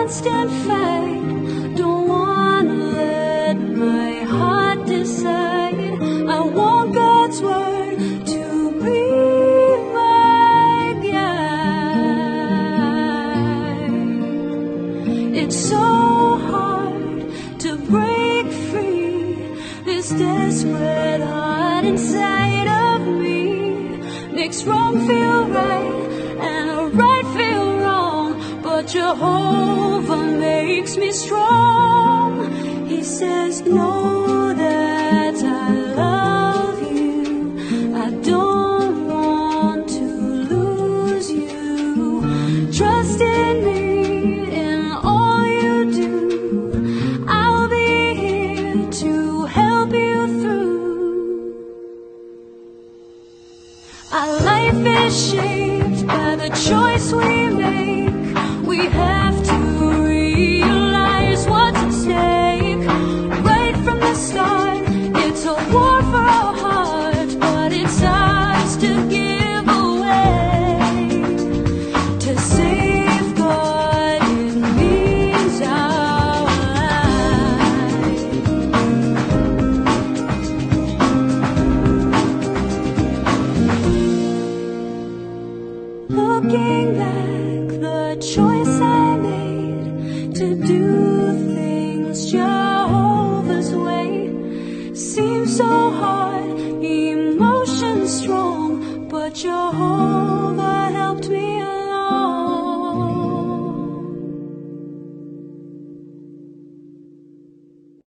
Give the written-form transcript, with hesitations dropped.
constant fight. Don't wanna let my heart decide. I want God's word to be my guide. It's so hard to break free, this desperate heart inside of me makes wrong feel right and a right feel wrong. But Jehovah makes me strong. He says, know that I love you. I don't want to lose you. Trust in me in all you do. I'll be here to help you through. Our life is shaped by the choice we make. We have to realize what's at stake. Right from the start, it's a war for our hearts, but it's ours to give away. To safeguard, it means our life. Looking back, the choice I made to do